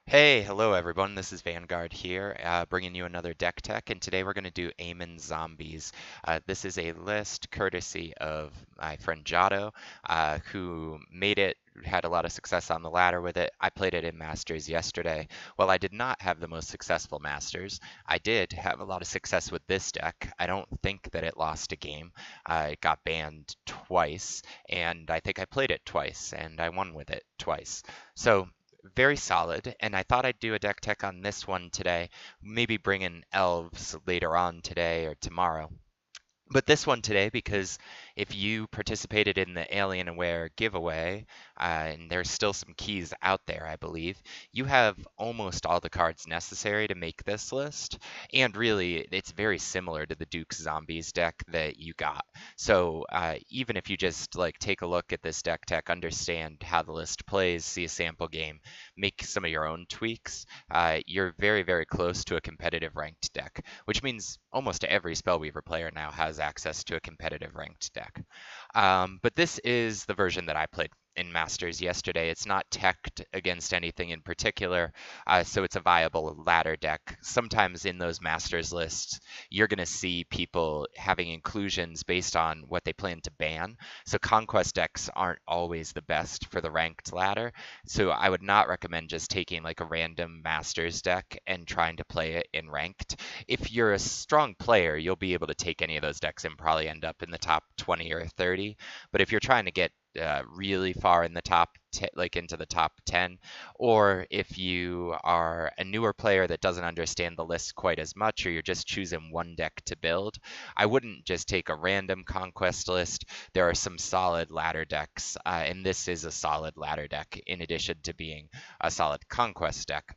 Hey, hello everyone. This is Vanguard here, bringing you another deck tech, and today we're going to do Aamon Zombies. This is a list courtesy of my friend Jotto, who made it, had a lot of success on the ladder with it. I played it in Masters yesterday. While I did not have the most successful Masters, I did have a lot of success with this deck. I don't think that it lost a game. It got banned twice, and I think I played it twice, and I won with it twice. So very solid, and I thought I'd do a deck tech on this one today, maybe bring in elves later on today or tomorrow. But this one today, because if you participated in the Alienware giveaway, and there's still some keys out there, I believe, you have almost all the cards necessary to make this list. And really, it's very similar to the Duke's Zombies deck that you got. So even if you just like take a look at this deck tech, understand how the list plays, see a sample game, make some of your own tweaks, you're very, very close to a competitive ranked deck, which means almost every Spellweaver player now has access to a competitive ranked deck. But this is the version that I played in Masters yesterday. It's not teched against anything in particular, so it's a viable ladder deck. Sometimes in those Masters lists, you're going to see people having inclusions based on what they plan to ban. So Conquest decks aren't always the best for the ranked ladder. So I would not recommend just taking like a random Masters deck and trying to play it in ranked. If you're a strong player, you'll be able to take any of those decks and probably end up in the top 20 or 30. But if you're trying to get really far in the like into the top 10, or if you are a newer player that doesn't understand the list quite as much, or you're just choosing one deck to build, I wouldn't just take a random conquest list. There are some solid ladder decks, and this is a solid ladder deck in addition to being a solid conquest deck.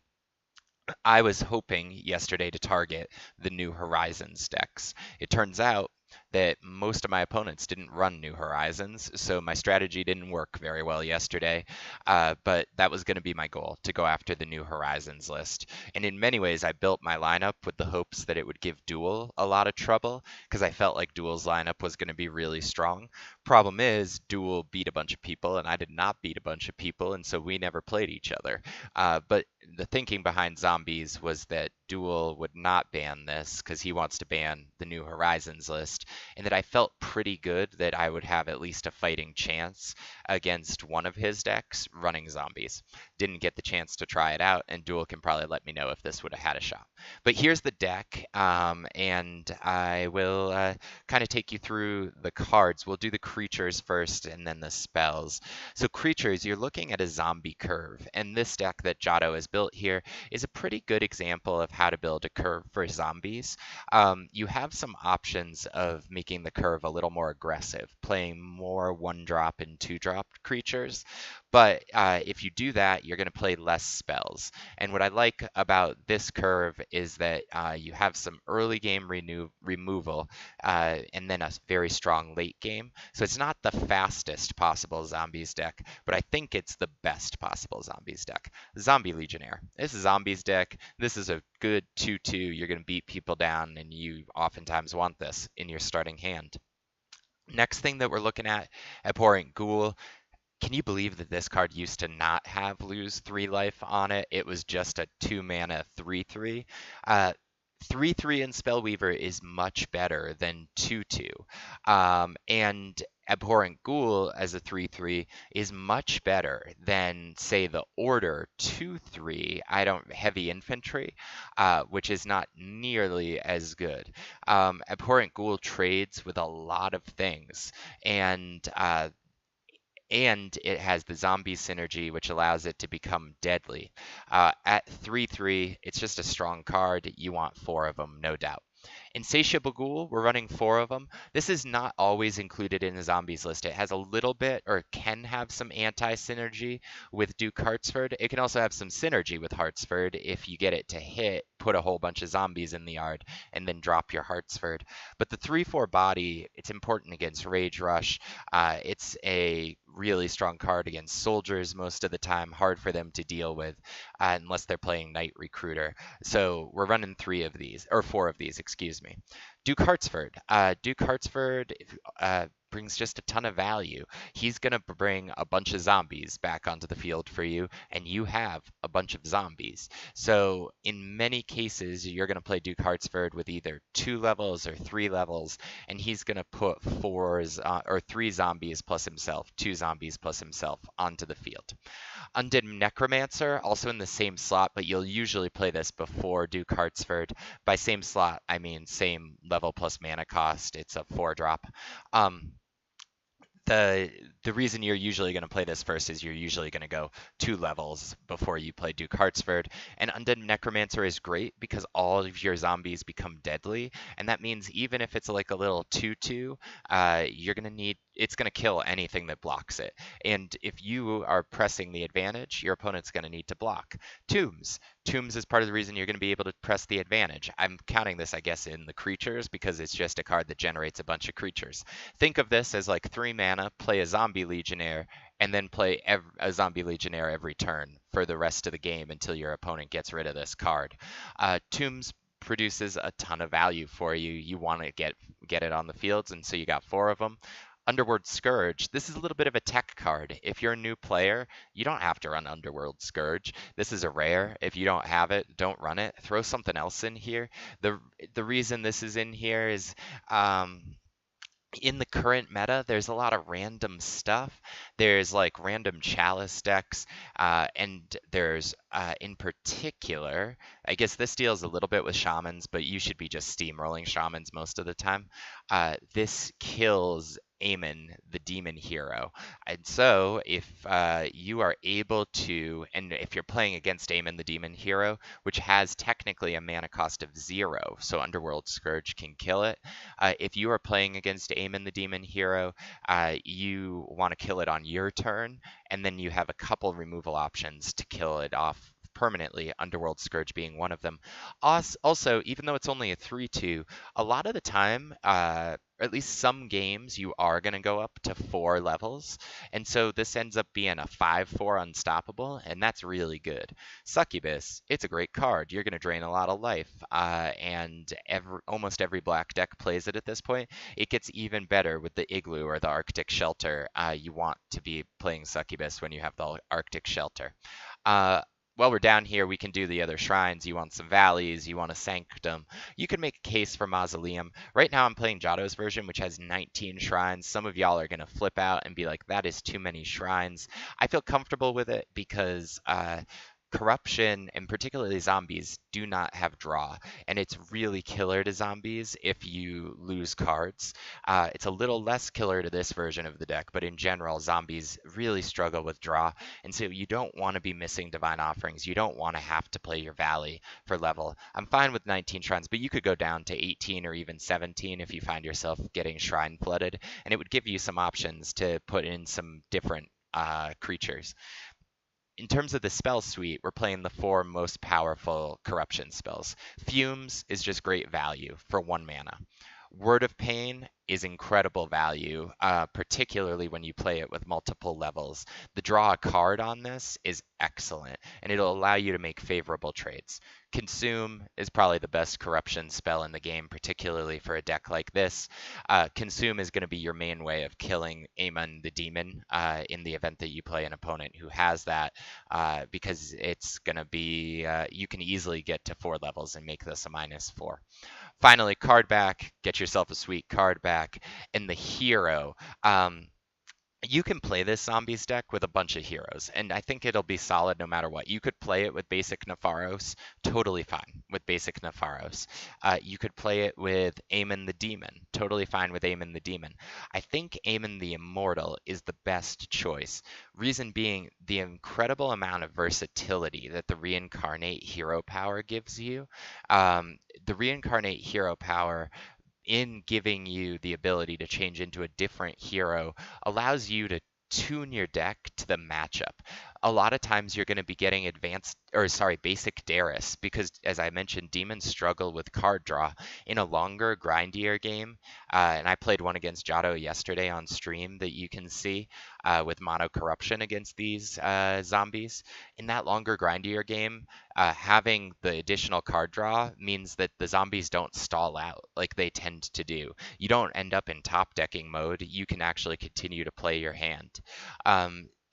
I was hoping yesterday to target the New Horizons decks. It turns out that most of my opponents didn't run New Horizons, so my strategy didn't work very well yesterday. But that was going to be my goal, to go after the New Horizons list. And in many ways, I built my lineup with the hopes that it would give Duel a lot of trouble, because I felt like Duel's lineup was going to be really strong. Problem is, Duel beat a bunch of people, and I did not beat a bunch of people, and so we never played each other. But the thinking behind Zombies was that Duel would not ban this because he wants to ban the New Horizons list, and that I felt pretty good that I would have at least a fighting chance against one of his decks running Zombies. Didn't get the chance to try it out, and Duel can probably let me know if this would have had a shot. But here's the deck, and I will kind of take you through the cards. We'll do the creatures first and then the spells. So creatures, you're looking at a zombie curve, and this deck that Jotto has built here is a pretty good example of how to build a curve for zombies. You have some options of making the curve a little more aggressive, playing more one drop and two drop creatures. But if you do that, you're going to play less spells. And what I like about this curve is that you have some early game removal and then a very strong late game. So it's not the fastest possible zombies deck, but I think it's the best possible zombies deck. Zombie Legionnaire. This is a zombies deck. This is a good 2-2. You're going to beat people down, and you oftentimes want this in your starting hand. Next thing that we're looking at, Abhorrent Ghoul. Can you believe that this card used to not have lose 3 life on it? It was just a 2 mana 3/3. Uh, 3/3 in Spellweaver is much better than 2/2. And Abhorrent Ghoul as a 3/3 is much better than, say, the Order 2/3, I don't, Heavy Infantry, which is not nearly as good. Abhorrent Ghoul trades with a lot of things, and it has the zombie synergy, which allows it to become deadly. At 3/3, it's just a strong card. You want 4 of them, no doubt. Insatiable Ghoul, we're running 4 of them. This is not always included in the zombies list. It has a little bit, or can have some anti-synergy with Duke Hartsford. It can also have some synergy with Hartsford if you get it to hit, put a whole bunch of zombies in the yard, and then drop your Hartsford. But the 3/4 body, it's important against Rage Rush. It's a really strong card against soldiers most of the time, hard for them to deal with unless they're playing Knight Recruiter. So we're running 3 of these, or 4 of these, excuse me. Duke Hartsford. Duke Hartsford, brings just a ton of value. He's going to bring a bunch of zombies back onto the field for you, and you have a bunch of zombies. So in many cases, you're going to play Duke Hartsford with either 2 levels or 3 levels, and he's going to put or 3 zombies plus himself, 2 zombies plus himself onto the field. Undead Necromancer, also in the same slot, but you'll usually play this before Duke Hartsford. By same slot, I mean same level plus mana cost. It's a 4-drop. Um, the the reason you're usually going to play this first is you're usually going to go 2 levels before you play Duke Hartsford. And Undead Necromancer is great because all of your zombies become deadly, and that means even if it's like a little 2/2, you're going to need it's going to kill anything that blocks it. And if you are pressing the advantage, your opponent's going to need to block. Tombs. Tombs is part of the reason you're going to be able to press the advantage. I'm counting this, I guess, in the creatures because it's just a card that generates a bunch of creatures. Think of this as like 3 mana, play a Zombie Legionnaire, and then play a Zombie Legionnaire every turn for the rest of the game until your opponent gets rid of this card. Tombs produces a ton of value for you. You want to get it on the fields, and so you got 4 of them. Underworld Scourge. This is a little bit of a tech card. If you're a new player, you don't have to run Underworld Scourge. This is a rare. If you don't have it, don't run it. Throw something else in here. The reason this is in here is in the current meta, there's a lot of random stuff. There's like random chalice decks, and there's in particular, I guess this deals a little bit with shamans, but you should be just steamrolling shamans most of the time. This kills Aamon, the demon hero. And so if you are able to, and if you're playing against Aamon, the demon hero, which has technically a mana cost of 0, so Underworld Scourge can kill it. If you are playing against Aamon, the demon hero, you want to kill it on your turn, and then you have a couple removal options to kill it off permanently, Underworld Scourge being one of them. Also, even though it's only a 3/2, a lot of the time, or at least some games, you are going to go up to 4 levels. And so this ends up being a 5/4 unstoppable, and that's really good. Succubus, it's a great card. You're going to drain a lot of life, and almost every black deck plays it at this point. It gets even better with the Igloo or the Arctic Shelter. You want to be playing Succubus when you have the Arctic Shelter. While we're down here, we can do the other shrines. You want some valleys, you want a sanctum. You can make a case for mausoleum. Right now I'm playing Jotto's version, which has 19 shrines. Some of y'all are going to flip out and be like, that is too many shrines. I feel comfortable with it because corruption, and particularly zombies, do not have draw, and it's really killer to zombies if you lose cards. It's a little less killer to this version of the deck, but in general, zombies really struggle with draw, and so you don't want to be missing Divine Offerings. You don't want to have to play your Valley for level. I'm fine with 19 shrines, but you could go down to 18 or even 17 if you find yourself getting shrine flooded, and it would give you some options to put in some different creatures. In terms of the spell suite, we're playing the 4 most powerful corruption spells. Fumes is just great value for 1 mana. Word of Pain is incredible value, particularly when you play it with multiple levels. The draw a card on this is excellent, and it'll allow you to make favorable trades. Consume is probably the best corruption spell in the game, particularly for a deck like this. Consume is going to be your main way of killing Aamon the Demon in the event that you play an opponent who has that, because it's going to be, you can easily get to 4 levels and make this a -4. Finally, card back, get yourself a sweet card back, and the hero. You can play this zombies deck with a bunch of heroes, and I think it'll be solid no matter what. You could play it with basic Nepharos, totally fine with basic Nepharos. You could play it with Aamon the Demon, totally fine with Aamon the Demon. I think Aamon the Immortal is the best choice. Reason being the incredible amount of versatility that the Reincarnate hero power gives you. The Reincarnate hero power, in giving you the ability to change into a different hero, allows you to tune your deck to the matchup. a lot of times you're going to be getting advanced, or sorry, basic Darius, because as I mentioned, demons struggle with card draw. In a longer, grindier game, and I played one against Jotto yesterday on stream that you can see with mono corruption against these zombies. In that longer, grindier game, having the additional card draw means that the zombies don't stall out like they tend to do. You don't end up in top decking mode. You can actually continue to play your hand.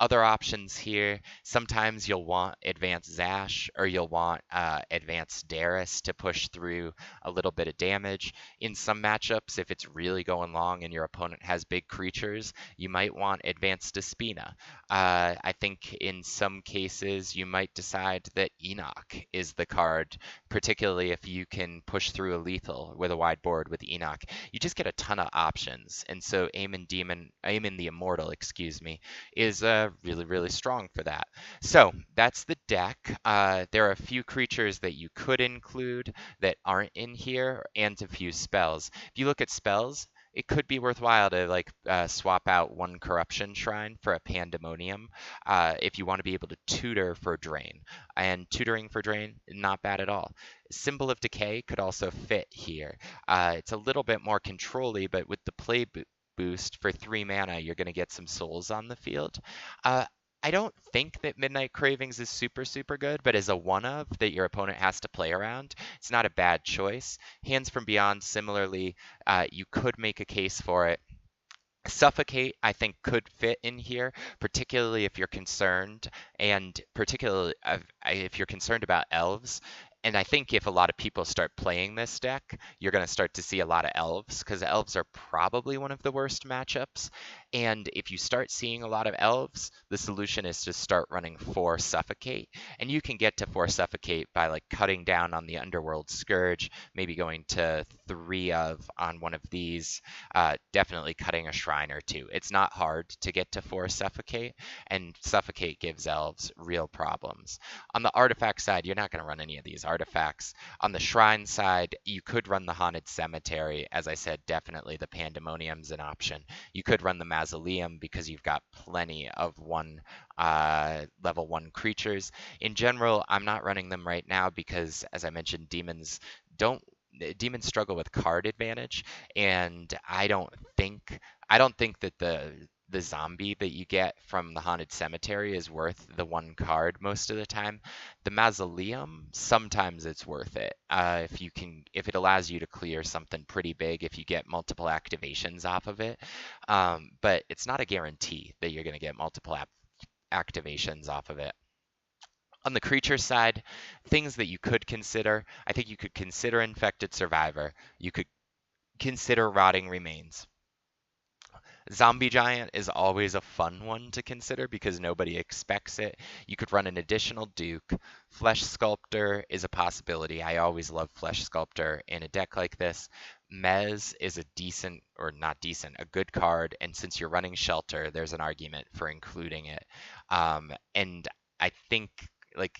Other options here, sometimes you'll want advanced Zash or you'll want advanced Darius to push through a little bit of damage. In some matchups, if it's really going long and your opponent has big creatures, you might want advanced Despina. I think in some cases you might decide that Enoch is the card, particularly if you can push through a lethal with a wide board with Enoch. You just get a ton of options, and so Aamon the Immortal, excuse me, is really, really strong for that. So that's the deck. There are a few creatures that you could include that aren't in here, and a few spells. If you look at spells, it could be worthwhile to swap out one corruption shrine for a pandemonium if you want to be able to tutor for drain. And tutoring for drain, not bad at all. Symbol of Decay could also fit here. It's a little bit more control-y, but with the play boost for 3 mana, you're going to get some souls on the field. I don't think that Midnight Cravings is super, super good, but as a one-of that your opponent has to play around, it's not a bad choice. Hands from Beyond, similarly, you could make a case for it. Suffocate, I think, could fit in here, particularly if you're concerned, and particularly if you're concerned about elves. And I think if a lot of people start playing this deck, you're going to start to see a lot of elves, because elves are probably one of the worst matchups. And if you start seeing a lot of elves, the solution is to start running 4 Suffocate. And you can get to 4 Suffocate by cutting down on the Underworld Scourge, maybe going to 3 of on one of these, definitely cutting a shrine or 2. It's not hard to get to 4 Suffocate, and Suffocate gives elves real problems. On the artifact side, you're not going to run any of these artifacts. On the shrine side, you could run the Haunted Cemetery. As I said, definitely the Pandemonium's an option. You could run the Mausoleum because you've got plenty of level 1 creatures. In general, I'm not running them right now because, as I mentioned, demons struggle with card advantage, and I don't think that the zombie that you get from the Haunted Cemetery is worth the 1 card most of the time. The Mausoleum, sometimes it's worth it. If it allows you to clear something pretty big, if you get multiple activations off of it. But it's not a guarantee that you're going to get multiple activations off of it. On the creature side, things that you could consider, I think you could consider Infected Survivor. You could consider Rotting Remains. Zombie Giant is always a fun one to consider because nobody expects it. You could run an additional Duke. Flesh Sculptor is a possibility. I always love Flesh Sculptor in a deck like this. Mez is a decent, or not decent, a good card, and since you're running Shelter, there's an argument for including it. And I think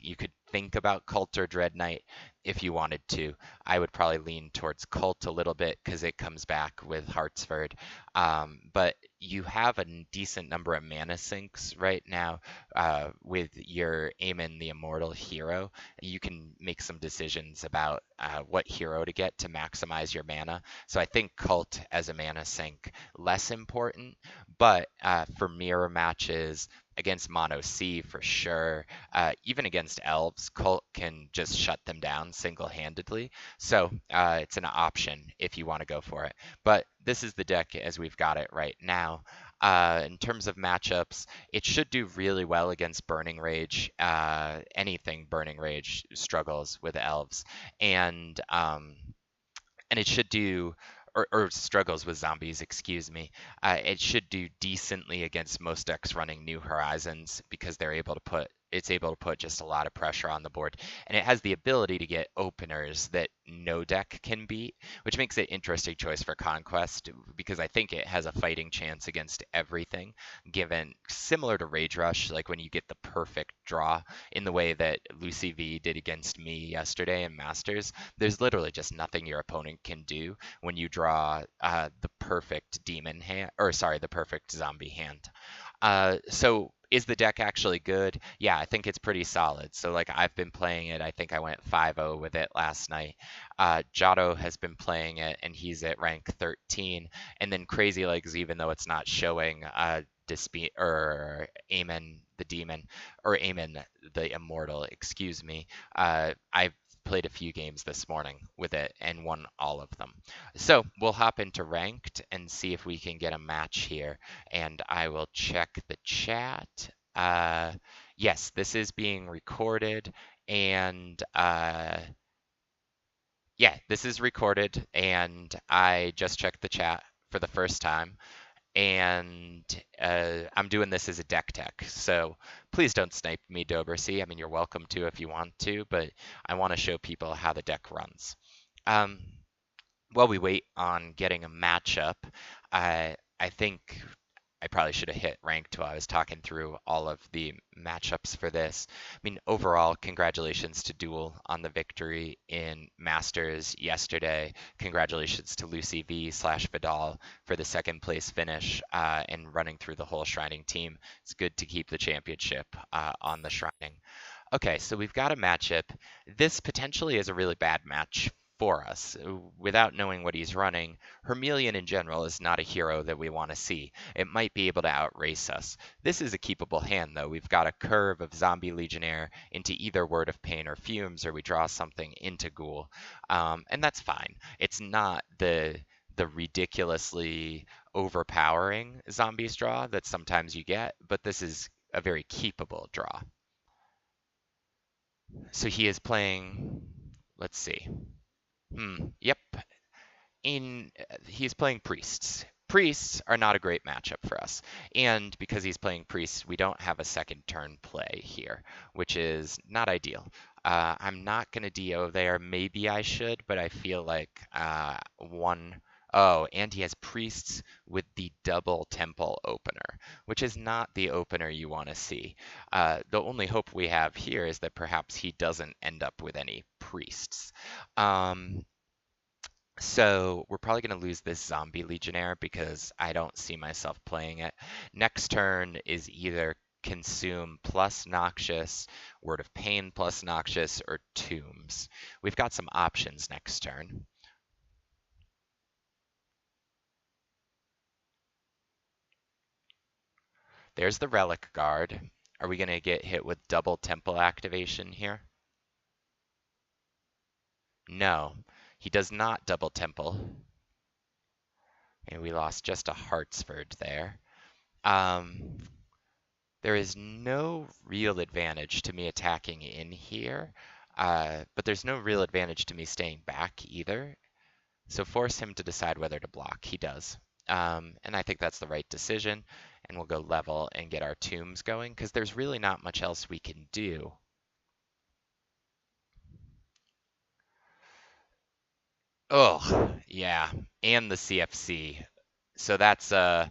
you could think about Cult or Dread Knight if you wanted to. I would probably lean towards Cult a little bit because it comes back with Hartsford. But you have a decent number of mana sinks right now with your Aamon the Immortal hero. You can make some decisions about what hero to get to maximize your mana. So I think Cult as a mana sink, less important, but for mirror matches, against Mono C for sure. Even against elves, Cult can just shut them down single-handedly. So it's an option if you want to go for it. But this is the deck as we've got it right now. In terms of matchups, it should do really well against Burning Rage. Anything Burning Rage struggles with elves. And it should do or struggles with zombies, excuse me. It should do decently against most decks running New Horizons because it's able to put just a lot of pressure on the board. And it has the ability to get openers that no deck can beat, which makes it an interesting choice for Conquest because I think it has a fighting chance against everything, given similar to Rage Rush, like when you get the perfect draw in the way that Lucy V did against me yesterday in Masters. There's literally just nothing your opponent can do when you draw the perfect demon hand, or sorry, the perfect zombie hand. So Is the deck actually good? Yeah, I think it's pretty solid. So like I've been playing it. I think I went 5-0 with it last night. Jotto has been playing it and he's at rank 13. And then Crazy Legs, even though it's not showing Dispute or Aamon the Demon or Aamon the Immortal, excuse me. I've played a few games this morning with it and won all of them. So we'll hop into ranked and see if we can get a match here. And I will check the chat. Yes, this is being recorded. And yeah, this is recorded. And I just checked the chat for the first time. And I'm doing this as a deck tech. So please don't snipe me, Dobrsey. I mean, you're welcome to if you want to, but I want to show people how the deck runs. Um, While we wait on getting a matchup, I think I probably should have hit ranked while I was talking through all of the matchups for this. I mean, overall, congratulations to Duel on the victory in Masters yesterday. Congratulations to Lucy V/Vidal for the second place finish and running through the whole Shrining team. It's good to keep the championship on the Shrining. Okay, so we've got a matchup. This potentially is a really bad match for us. Without knowing what he's running, Hermelion in general is not a hero that we want to see. It might be able to outrace us. This is a keepable hand, though. We've got a curve of Zombie Legionnaire into either Word of Pain or Fumes, or we draw something into Ghoul. And that's fine. It's not the ridiculously overpowering zombies draw that sometimes you get, but this is a very keepable draw. So he is playing, let's see. Yep. He's playing priests. Priests are not a great matchup for us. And because he's playing priests, we don't have a second turn play here, which is not ideal. I'm not going to DO there. Maybe I should, but I feel like one. Oh, and he has priests with the double temple opener, which is not the opener you want to see. The only hope we have here is that perhaps he doesn't end up with any priests. So we're probably going to lose this Zombie Legionnaire because I don't see myself playing it. Next turn is either Consume plus Noxious, Word of Pain plus Noxious, or Tombs. We've got some options next turn. There's the Relic Guard. Are we going to get hit with double Temple activation here? No, he does not double Temple. And we lost just a Hartsford there. There is no real advantage to me attacking in here, but there's no real advantage to me staying back either. So force him to decide whether to block. He does. And I think that's the right decision. And we'll go level and get our tombs going because there's really not much else we can do. Oh, yeah. And the CFC. So that's the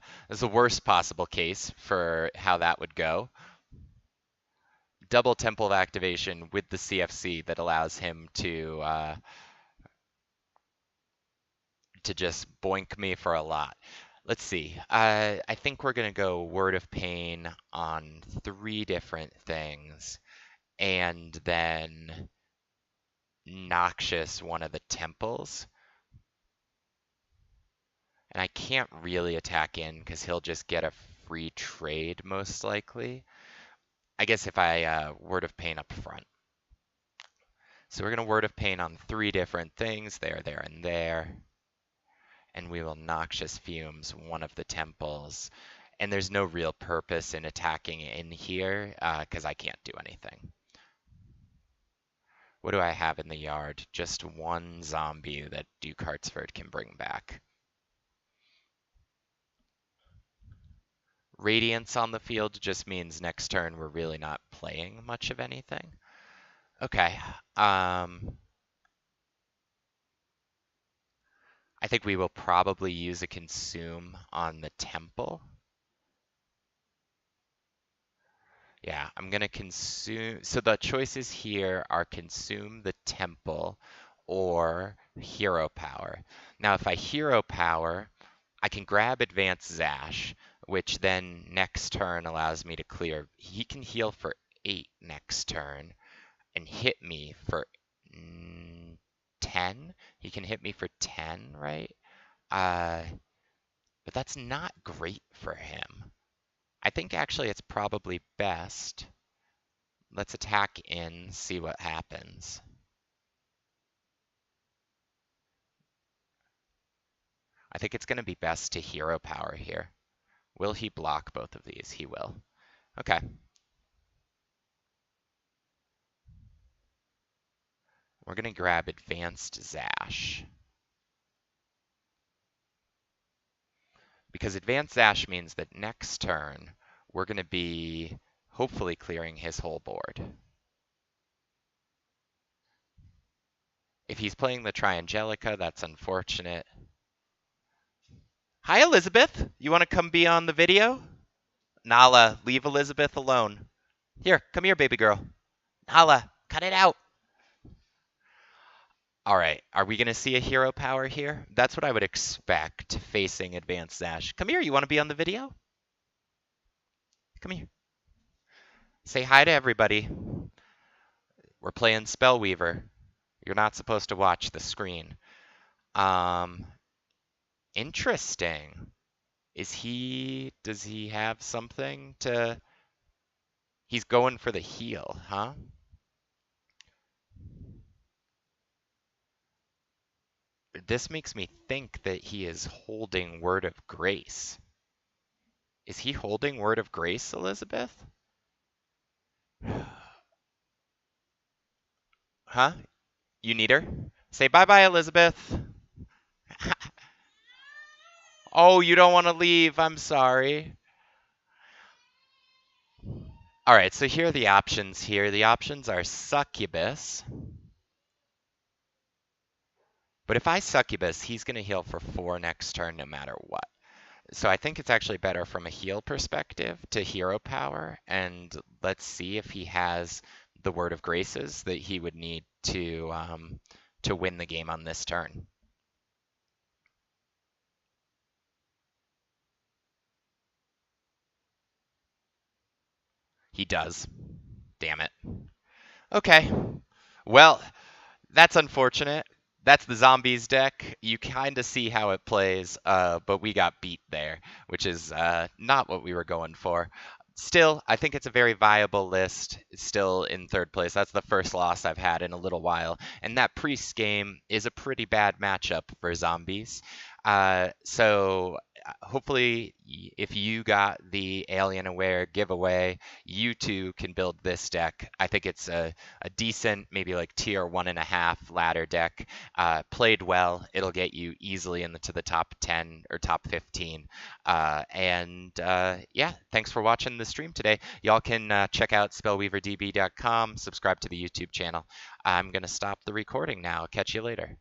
worst possible case for how that would go. Double temple of activation with the CFC that allows him to just boink me for a lot. Let's see. I think we're gonna go Word of Pain on 3 different things, and then Noxious one of the temples. And I can't really attack in because he'll just get a free trade most likely. I guess if I Word of Pain up front. So we're gonna Word of Pain on 3 different things, there, and there. And we will Noxious Fumes one of the temples. And there's no real purpose in attacking in here because I can't do anything. What do I have in the yard? Just one zombie that Duke Hartsford can bring back. Radiance on the field just means next turn we're really not playing much of anything. Okay. I think we will probably use a consume on the temple. Yeah, I'm gonna consume. So the choices here are consume the temple or hero power. Now, if I hero power, I can grab advanced Zash, which then next turn allows me to clear. He can heal for 8 next turn and hit me for 10. He can hit me for 10, right? But that's not great for him. I think actually it's probably best. Let's attack in, see what happens. I think it's going to be best to hero power here. Will he block both of these? He will. Okay. We're going to grab Advanced Zash. Because Advanced Zash means that next turn, we're going to be hopefully clearing his whole board. If he's playing the Triangelica, that's unfortunate. Hi, Elizabeth. You want to come be on the video? Nala, leave Elizabeth alone. Here, come here, baby girl. Nala, cut it out. All right, are we going to see a hero power here? That's what I would expect facing Advanced Zash. Come here, you want to be on the video? Come here. Say hi to everybody. We're playing Spellweaver. You're not supposed to watch the screen. Interesting. Does he have something to, he's going for the heal, huh? This makes me think that he is holding Word of Grace. Is he holding Word of Grace, Elizabeth? Huh? You need her? Say bye-bye, Elizabeth. Oh, you don't want to leave. I'm sorry. All right, so here are the options here. The options are Succubus. But if I Succubus, he's going to heal for 4 next turn no matter what. So I think it's actually better from a heal perspective to hero power. And let's see if he has the Word of Graces that he would need to win the game on this turn. He does. Damn it. Okay. Well, that's unfortunate. That's the zombies deck. You kind of see how it plays, but we got beat there, which is not what we were going for. Still, I think it's a very viable list. It's still in 3rd place. That's the first loss I've had in a little while. And that priest game is a pretty bad matchup for zombies. So hopefully, if you got the Alienware giveaway, you too can build this deck. I think it's a decent, maybe like tier 1.5 ladder deck. Played well, it'll get you easily into the top 10 or top 15. Yeah, thanks for watching the stream today. Y'all can check out spellweaverdb.com, subscribe to the YouTube channel. I'm going to stop the recording now. Catch you later.